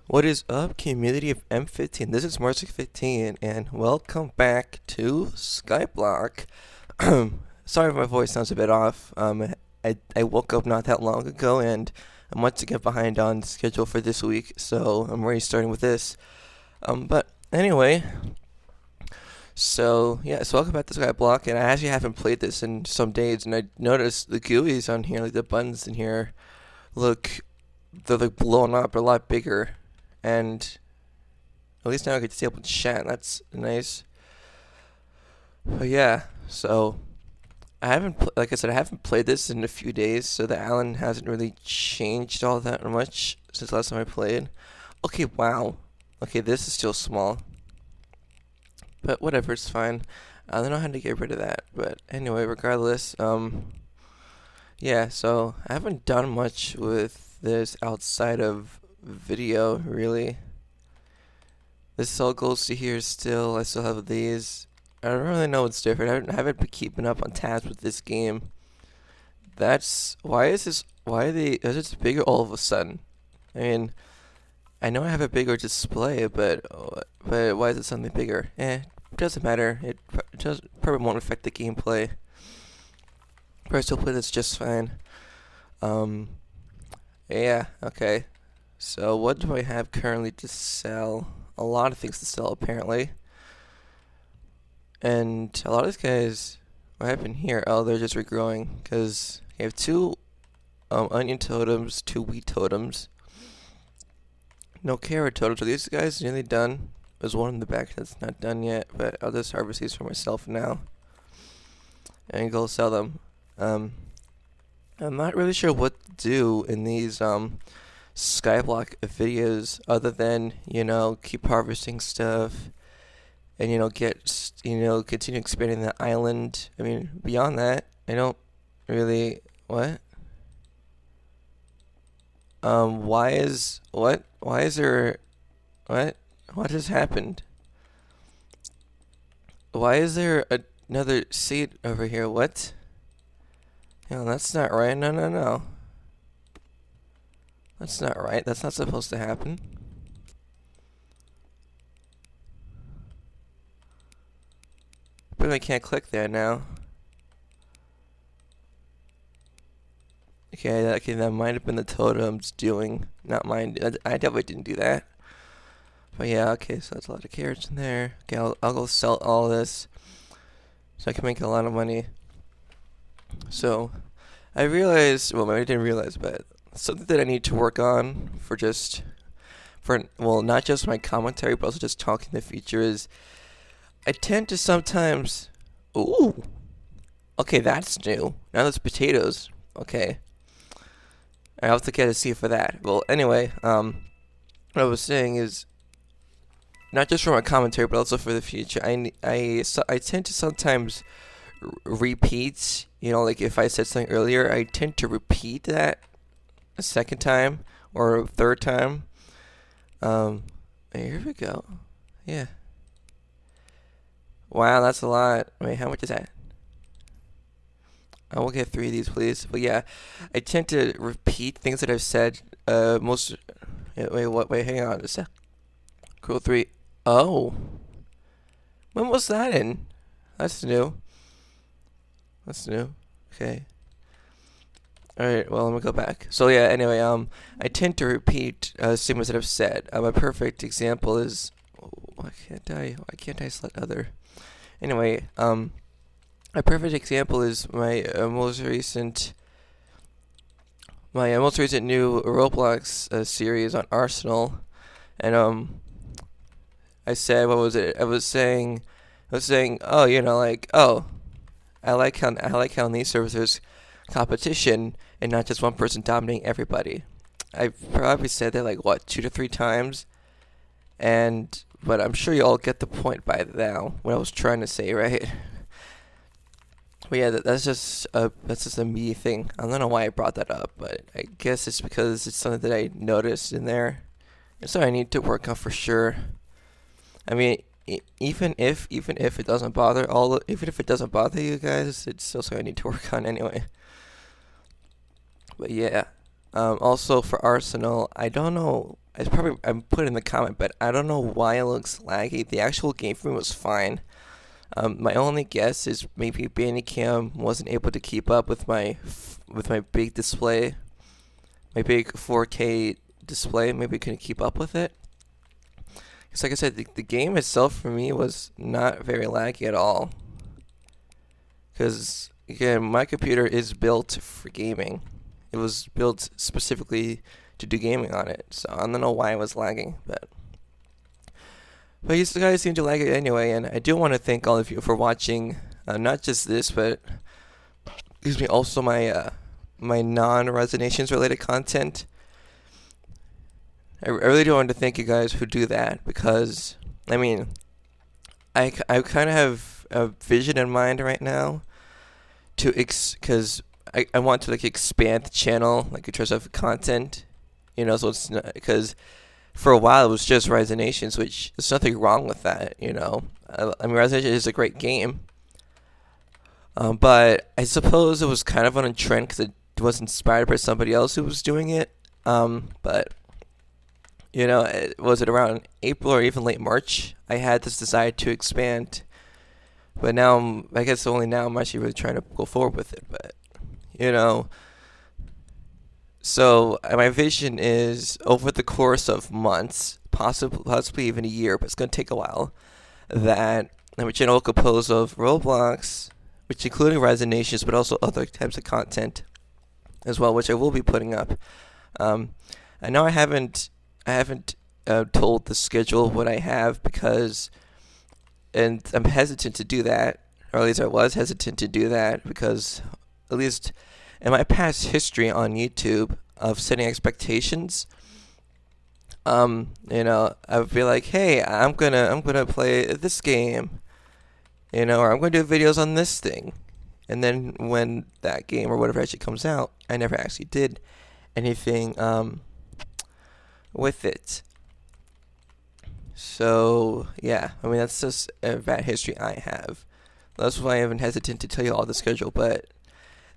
What is up, community of M15? This is Marcy15, and welcome back to Skyblock. Sorry if my voice sounds a bit off. I woke up not that long ago, and I'm once again behind on schedule for this week, so I'm already starting with this. But anyway, so welcome back to Skyblock, and I actually haven't played this in some days, and I noticed the GUIs on here, like the buttons in here, they're like blown up, a lot bigger. And at least now I get to stay up with chat. That's nice. But yeah, so like I said, I haven't played this in a few days, so the island hasn't really changed all that much since last time I played. Okay, wow. Okay, this is still small, but whatever, it's fine. I don't know how to get rid of that, but anyway, regardless, yeah. So I haven't done much with this outside of video, really. This all goes to here still. I still have these. I don't really know what's different. I haven't been keeping up on tabs with this game. That's why is this? Why are they? Is it bigger all of a sudden? I mean, I know I have a bigger display, but why is it suddenly bigger? It doesn't matter. It probably won't affect the gameplay. But I still play this just fine. Yeah. Okay. So what do I have currently to sell? A lot of things to sell, apparently. And a lot of these guys, what happened here? Oh, they're just regrowing, because I have two onion totems, two wheat totems, no carrot totems. Are these guys nearly done? There's one in the back that's not done yet, but I'll just harvest these for myself now and go sell them. I'm not really sure what to do in these Skyblock videos other than, keep harvesting stuff and, continue expanding the island. I mean, beyond that, I don't really, what? Why is there, what has happened? Why is there another seat over here? What? That's not right. No. That's not right. That's not supposed to happen. But I can't click there now. Okay, that might have been the totems doing, not mine. I definitely didn't do that. But yeah, okay, so that's a lot of carrots in there. Okay, I'll go sell all this so I can make a lot of money. So, I realized, well, maybe I didn't realize, but something that I need to work on not just my commentary, but also just talking in the future is I tend to sometimes, ooh, okay, that's new. Now there's potatoes. Okay. I have to get a seed for that. Well, anyway, what I was saying is, not just for my commentary, but also for the future, I tend to sometimes repeat, like if I said something earlier, I tend to repeat that a second time or a third time. Here we go. Yeah. Wow, that's a lot. Wait, how much is that? I will get 3 of these, please. But yeah, I tend to repeat things that I've said. Wait, hang on a sec. Cool 3. Oh. When was that in? That's new. Okay. Alright, well, I'm gonna go back. So yeah, anyway, I tend to repeat statements that I've said. A perfect example is, why can't I select other? Anyway, a perfect example is my most recent new ROBLOX series on Arsenal, and I said, what was it? I was saying, oh, I like how in these servers there's competition and not just one person dominating everybody. I've probably said that like 2 to 3 times, but I'm sure you all get the point by now. What I was trying to say, right? But yeah, that's just a me thing. I don't know why I brought that up, but I guess it's because it's something that I noticed in there. It's something I need to work on for sure. I mean, even if it doesn't bother you guys, it's still something I need to work on anyway. But yeah, Also for Arsenal, I don't know. I'm put in the comment, but I don't know why it looks laggy. The actual game for me was fine. My only guess is maybe Bandicam wasn't able to keep up with my big display, my big 4K display. Maybe couldn't keep up with it. Because like I said, the game itself for me was not very laggy at all. Because again, my computer is built for gaming. It was built specifically to do gaming on it. So I don't know why it was lagging, but you guys seem to like it anyway. And I do want to thank all of you for watching, not just this, but excuse me, also my my non-Resonations related content. I really do want to thank you guys who do that, because I mean, I kind of have a vision in mind right now to because I want to like expand the channel like in terms of content, you know. So it's because for a while it was just Resonations, which there's nothing wrong with that, you know. I mean, Resonations is a great game, but I suppose it was kind of on a trend because it was inspired by somebody else who was doing it. But you know, was it around April or even late March? I had this desire to expand, but now I guess only now I'm actually really trying to go forward with it. But you know, so my vision is over the course of months, possibly even a year, but it's gonna take a while. That my channel will compose of Roblox, which including Resonations, but also other types of content as well, which I will be putting up. I know I haven't told the schedule of what I have because, and I'm hesitant to do that, or at least I was hesitant to do that because, at least in my past history on YouTube of setting expectations, you know, I would be like, hey, I'm gonna play this game, you know, or I'm gonna do videos on this thing, and then when that game or whatever actually comes out, I never actually did anything with it. So yeah, I mean, that's just a bad history I have. That's why I'm hesitant to tell you all the schedule, but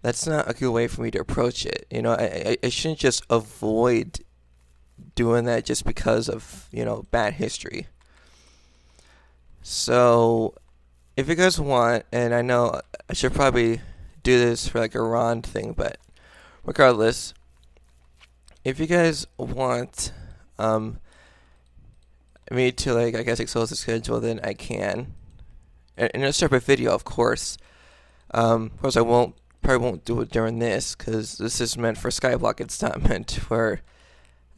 that's not a good way for me to approach it. You know, I shouldn't just avoid doing that just because of, you know, bad history. So if you guys want, and I know I should probably do this for like a Ron thing, but regardless, if you guys want me to, like, I guess expose the schedule, then I can. In a separate video, of course. Of course, I probably won't do it during this, because this is meant for Skyblock. It's not meant for,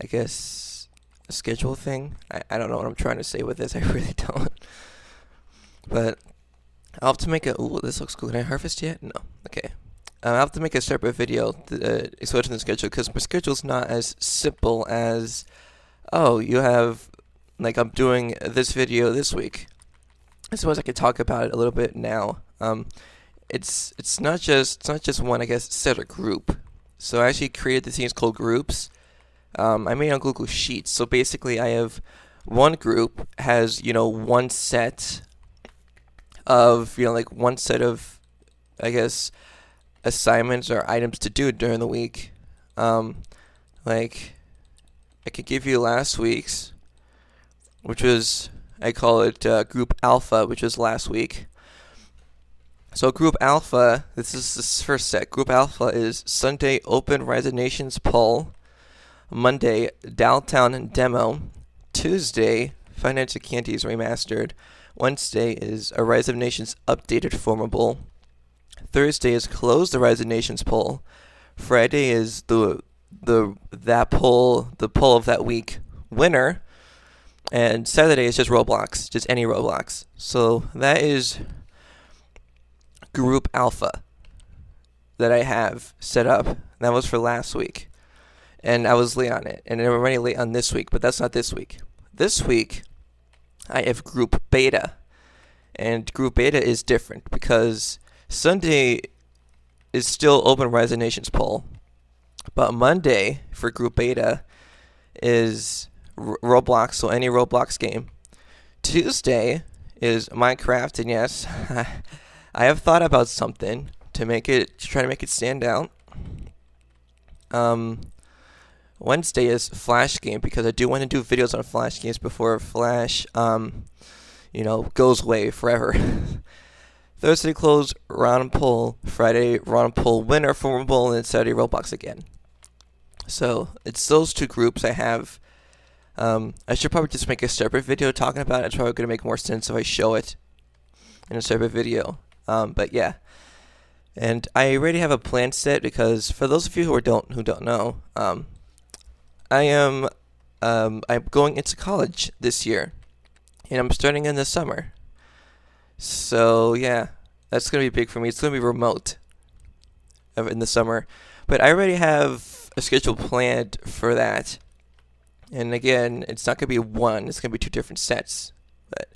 I guess, a schedule thing. I don't know what I'm trying to say with this. I really don't. But I'll have to make a... Ooh, this looks cool. Can I harvest yet? No. Okay. I'll have to make a separate video exposing the schedule, because my schedule's not as simple as, oh, you have, like, I'm doing this video this week. I suppose I could talk about it a little bit now. It's not just one, I guess, set or group. So I actually created these things called groups. I made it on Google Sheets. So basically, I have one group has, you know, one set of, you know, like one set of, I guess, assignments or items to do during the week. Like, I could give you last week's, which was, I call it Group Alpha, which was last week. So Group Alpha, this is this first set. Group Alpha is Sunday Open Resonations Poll, Monday Downtown Demo, Tuesday Financial Candies Remastered, Wednesday is a Resonations Updated Formable, Thursday is Close the Resonations Poll, Friday is the poll of that week winner, and Saturday is just Roblox, just any Roblox. So that is Group Alpha that I have set up. That was for last week, and I was late on it, and I'm already late on this week, but that's not this week. This week, I have Group Beta, and Group Beta is different because Sunday is still Open Resonations Poll, but Monday for Group Beta is Roblox, so any Roblox game. Tuesday is Minecraft, and yes, I have thought about something to try to make it stand out. Wednesday is Flash game because I do want to do videos on Flash games before Flash, goes away forever. Thursday close Ron Pull, Friday Ron Pull winner for Rumble, and Saturday Roblox again. So it's those two groups I have. I should probably just make a separate video talking about it. It's probably going to make more sense if I show it in a separate video. But yeah. And I already have a plan set because for those of you who don't know, I'm going into college this year, and I'm starting in the summer. So yeah, that's gonna be big for me. It's gonna be remote in the summer, but I already have a schedule planned for that. And again, it's not gonna be one; it's gonna be two different sets. But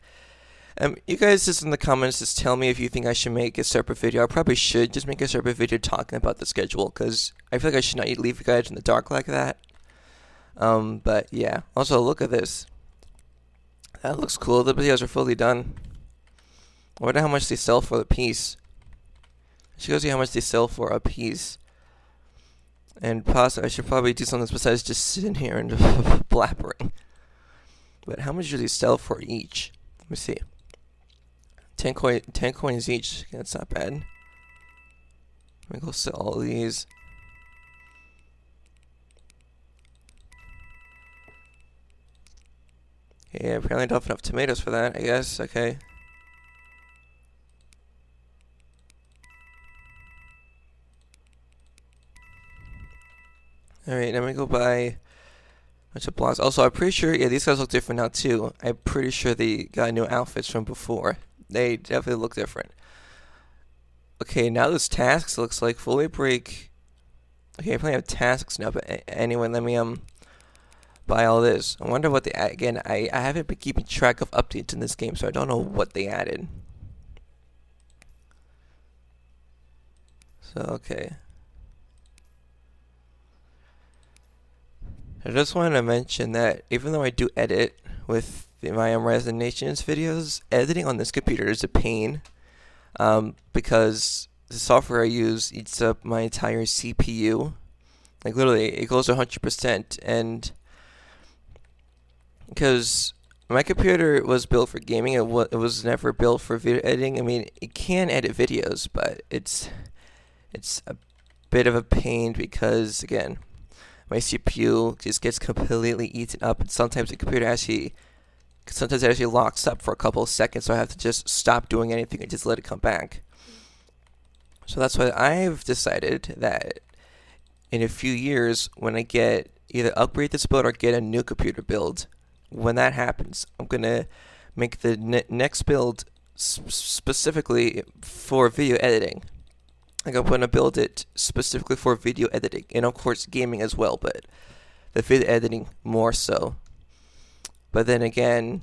you guys just in the comments just tell me if you think I should make a separate video. I probably should just make a separate video talking about the schedule because I feel like I should not leave you guys in the dark like that. But yeah. Also, look at this. That looks cool. The videos are fully done. I wonder how much they sell for the piece. I should go see how much they sell for a piece. And possibly, I should probably do something besides just sitting here and blabbering. But how much do they sell for each? Let me see. 10 coins each. That's not bad. Let me go sell all these. Yeah, apparently I don't have enough tomatoes for that, I guess. Okay. Alright, let me go buy a bunch of blocks. Also, I'm pretty sure, yeah, these guys look different now too. I'm pretty sure they got new outfits from before. They definitely look different. Okay, now this tasks looks like fully break. Okay, I probably have tasks now, but anyway, let me buy all this. I wonder what they add. Again, I haven't been keeping track of updates in this game, so I don't know what they added. So, okay. I just wanted to mention that even though I do edit with my Resident Nations videos, editing on this computer is a pain because the software I use eats up my entire CPU. Like literally, it goes 100%, and because my computer was built for gaming, it was never built for video editing. I mean, it can edit videos, but it's a bit of a pain because again, my CPU just gets completely eaten up, and sometimes the computer actually locks up for a couple of seconds, so I have to just stop doing anything and just let it come back. So that's why I've decided that in a few years, when I get either upgrade this build or get a new computer build, when that happens, I'm gonna make the next build specifically for video editing. Like I'm gonna build it specifically for video editing, and of course gaming as well, but the video editing more so. But then again,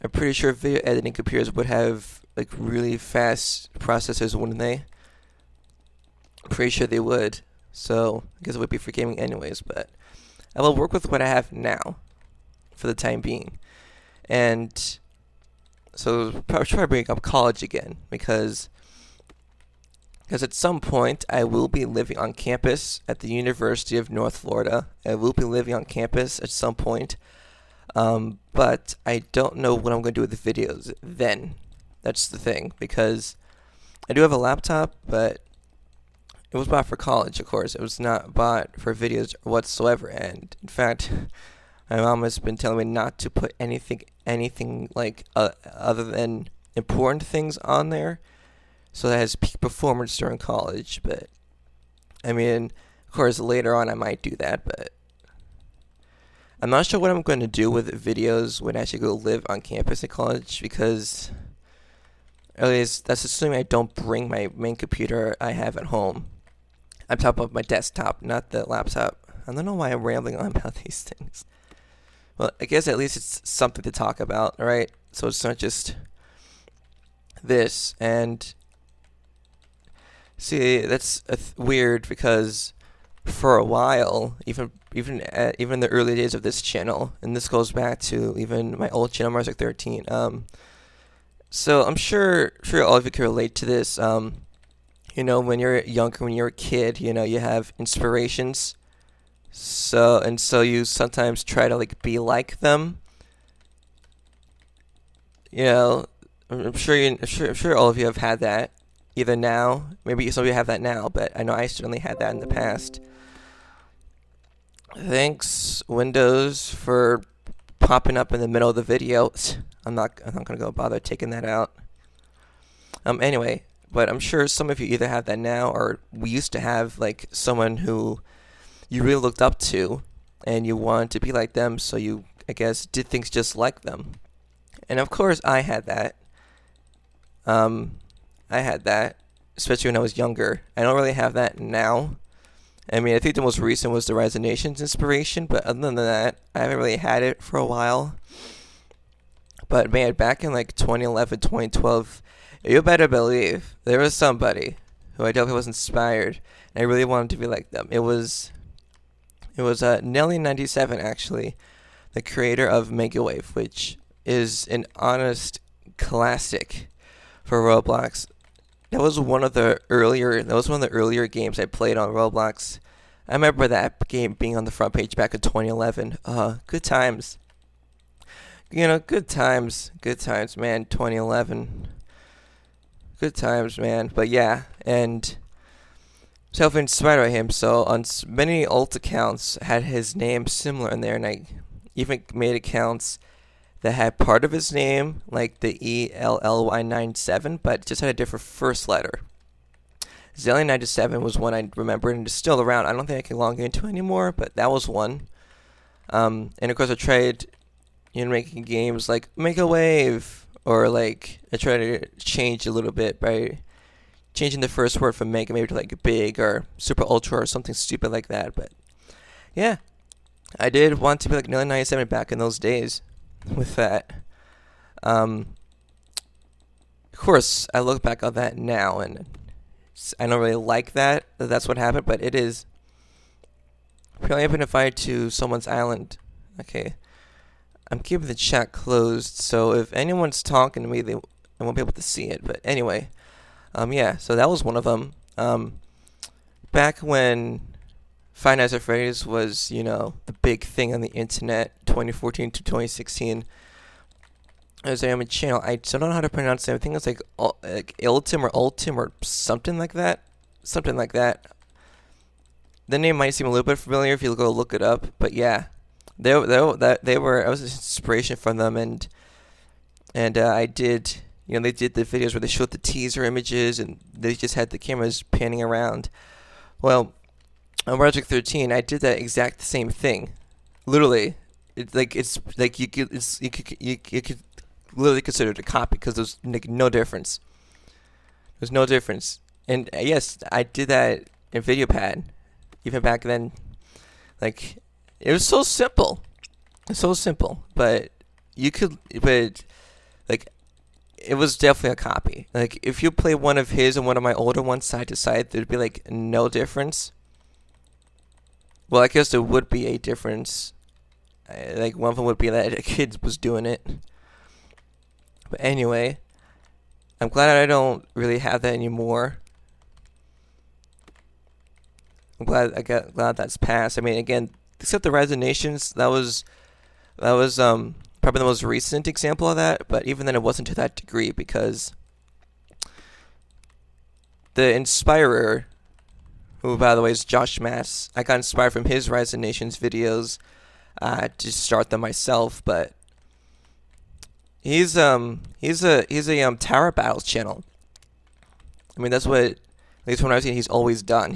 I'm pretty sure video editing computers would have like really fast processors, wouldn't they? I'm pretty sure they would. So I guess it would be for gaming anyways, but I will work with what I have now for the time being. And so I'll try to bring up college again because at some point I will be living on campus at the University of North Florida. I will be living on campus at some point. But I don't know what I'm going to do with the videos then. That's the thing, because I do have a laptop, but it was bought for college, of course. It was not bought for videos whatsoever. And in fact, my mom has been telling me not to put anything like other than important things on there, so that has peak performance during college. But I mean, of course, later on I might do that, but I'm not sure what I'm going to do with videos when I actually go live on campus at college, because at least that's assuming I don't bring my main computer I have at home. I'm talking about my desktop, not the laptop. I don't know why I'm rambling on about these things. Well, I guess at least it's something to talk about, right? So it's not just this. And see, that's weird because for a while, even in the early days of this channel, and this goes back to even my old channel, Mars 13. So I'm sure all of you can relate to this. When you're younger, when you're a kid, you have inspirations So you sometimes try to like be like them. You know, I'm sure all of you have had that either now. Maybe some of you have that now, but I know I certainly had that in the past. Thanks Windows for popping up in the middle of the video. I'm not gonna go bother taking that out. Anyway, but I'm sure some of you either have that now, or we used to have like someone who you really looked up to and you wanted to be like them, so you, I guess, did things just like them. And of course I had that. I had that, especially when I was younger. I don't really have that now. I mean, I think the most recent was the Rise of Nations inspiration, but other than that, I haven't really had it for a while. But man, back in like 2011, 2012, you better believe there was somebody who I definitely was inspired, and I really wanted to be like them. It was Nelly97 actually, the creator of Megawave, which is an honest classic for Roblox. That was one of the earlier games I played on Roblox. I remember that game being on the front page back in 2011. Good times. You know, good times, man. 2011. Good times, man. But yeah, and self-inspired by him. So on many alt accounts had his name similar in there, and I even made accounts that had part of his name, like the ELLY97, but just had a different first letter. Zelly97 was one I remembered and is still around. I don't think I can log into it anymore, but that was one. And of course I tried, making games like Make a Wave, or like I tried to change a little bit by changing the first word from mega maybe to like big or super ultra or something stupid like that. But yeah, I did want to be like Nelly97 back in those days with that. Of course, I look back on that now, and I don't really like that that's what happened, but it is. Apparently, I've been invited to someone's island. Okay, I'm keeping the chat closed, so if anyone's talking to me, I won't be able to see it. But anyway, yeah, so that was one of them. Back when Five Nights at Freddy's was, the big thing on the internet, 2014 to 2016. As I am a channel, I don't know how to pronounce it. I think it's like Iltim or Ultim or something like that. Something like that. The name might seem a little bit familiar if you go look it up, but yeah, I was an inspiration from them, and I did, they did the videos where they showed the teaser images and they just had the cameras panning around. Well, on Project 13, I did that exact same thing. Literally, you could literally consider it a copy because there's no difference. There's no difference. And yes, I did that in VideoPad. Even back then, it was so simple. It's so simple, but it was definitely a copy. Like, if you play one of his and one of my older ones side to side, there'd be no difference. Well, I guess there would be a difference. One of them would be that a kid was doing it. But anyway, I'm glad I don't really have that anymore. I'm glad that's passed. I mean, again, except the Rise of Nations, that was probably the most recent example of that. But even then, it wasn't to that degree because the inspirer, who by the way is Josh Mass, I got inspired from his Rise of Nations videos to start them myself. But he's a Tower Battles channel. I mean, that's what, at least when I've seen, he's always done. I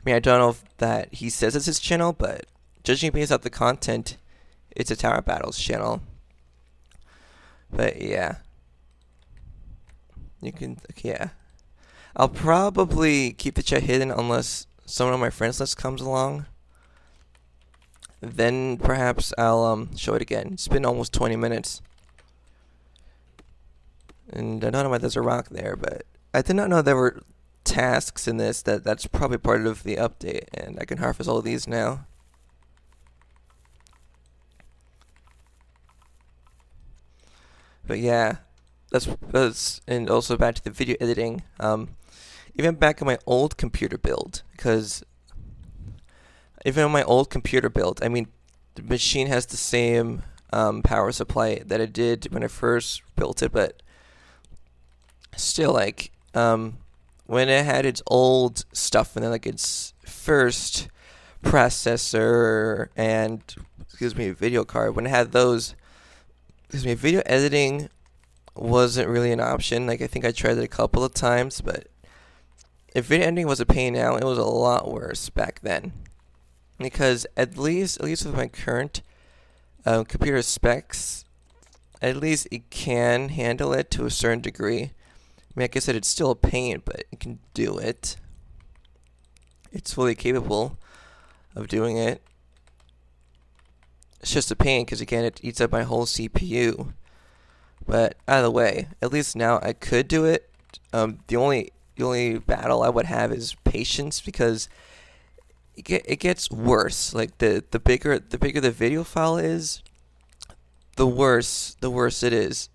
mean, I don't know if that he says it's his channel, but judging based off the content, it's a Tower Battles channel. But yeah, yeah. I'll probably keep the chat hidden unless someone on my friends list comes along. Then perhaps I'll show it again. It's been almost 20 minutes. And I don't know why there's a rock there, but I did not know there were tasks in this. That's probably part of the update, and I can harvest all of these now. But yeah, that's and also back to the video editing. Even back in my old computer build, because Even on my old computer build, I mean, the machine has the same power supply that it did when I first built it, but still, like, when it had its old stuff and then like its first processor and video card, when it had those, video editing wasn't really an option. Like, I think I tried it a couple of times, but if video editing was a pain now, it was a lot worse back then. Because at least with my current computer specs, at least it can handle it to a certain degree. I mean, like I said, it's still a pain, but it can do it. It's fully capable of doing it. It's just a pain because, again, it eats up my whole CPU. But either way, at least now I could do it. The only battle I would have is patience, because it gets worse. Like, the bigger the video file is, the worse it is,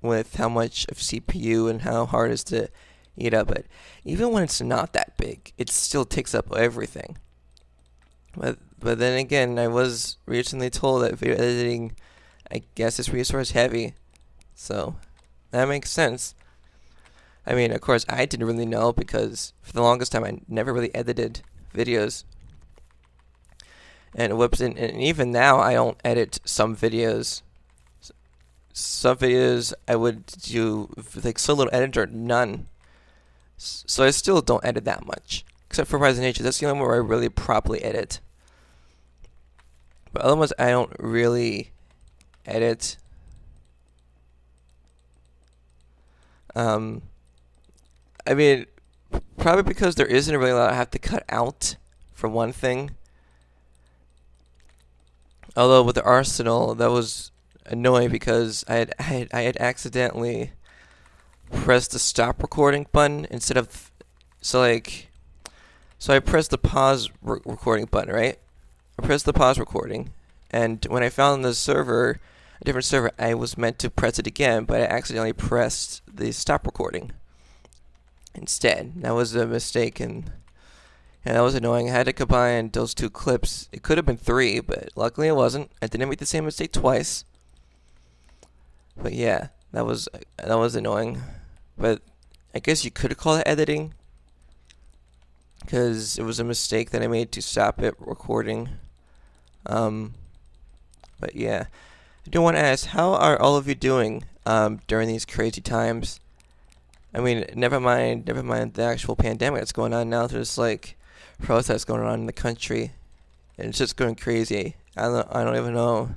with how much of CPU and how hard it is to eat up. But even when it's not that big, it still takes up everything. But then again, I was recently told that video editing, I guess, is resource heavy, so that makes sense. I mean, of course, I didn't really know, because for the longest time I never really edited videos. And even now I don't edit some videos. Some videos I would do like so little edit or none. So I still don't edit that much, except for Rise of Nature. That's the only one where I really properly edit. But otherwise, I don't really edit. I mean, probably because there isn't really a lot I have to cut out, for one thing. Although with the Arsenal, that was annoying because I had accidentally pressed the stop recording button instead of so I pressed the pause recording button, right? I pressed the pause recording, and when I found the server, a different server, I was meant to press it again, but I accidentally pressed the stop recording instead. That was a mistake, and that was annoying. I had to combine those two clips. It could have been 3, but luckily it wasn't. I didn't make the same mistake twice. But yeah, that was annoying. But I guess you could call it editing, because it was a mistake that I made to stop it recording. But yeah, I do want to ask, how are all of you doing during these crazy times? I mean, never mind the actual pandemic that's going on now. There's like protests going on in the country, and it's just going crazy. I don't even know.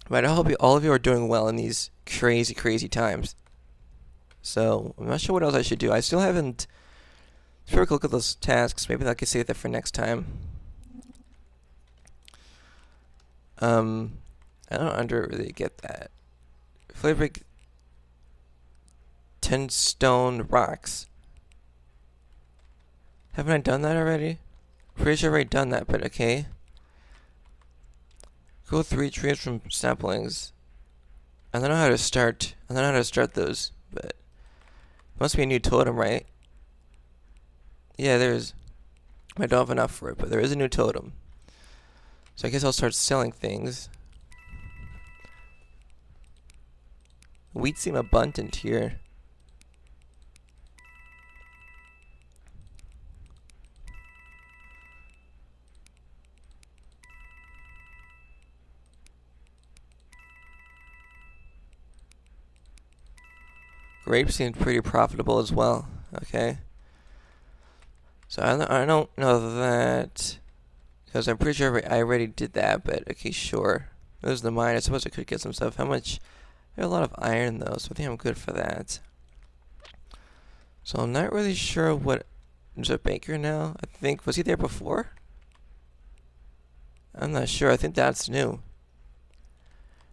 But I hope all of you are doing well in these crazy times. So I'm not sure what else I should do. I still haven't. Let's look at those tasks. Maybe I can save that for next time. I don't really get that. Flavor 10 stone rocks. Haven't I done that already? Pretty sure I've already done that, but okay. Grow 3 trees from saplings. I don't know how to start. Those, but must be a new totem, right? Yeah, there's. I don't have enough for it, but there is a new totem. So I guess I'll start selling things. Wheat seem abundant here. Grapes seem pretty profitable as well. Okay. So I don't know that, because I'm pretty sure I already did that, but okay, sure. There's the mine. I suppose I could get some stuff. How much? I have a lot of iron though, so I think I'm good for that. So I'm not really sure what. There's a baker now. I think, was he there before? I'm not sure. I think that's new.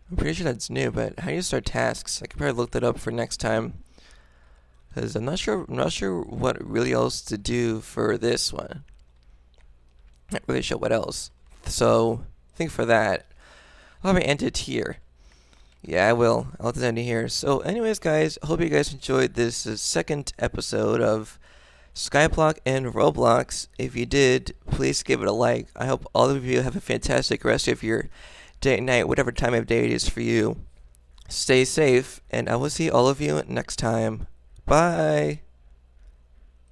I'm pretty sure that's new, but how do you start tasks? I could probably look that up for next time, because I'm not sure what really else to do for this one. Not really sure what else. So I think for that, I'll probably end it here. Yeah, I will. I'll end it here. So anyways, guys, I hope you guys enjoyed this second episode of Skyblock and Roblox. If you did, please give it a like. I hope all of you have a fantastic rest of your day, night, whatever time of day it is for you. Stay safe, and I will see all of you next time. Bye.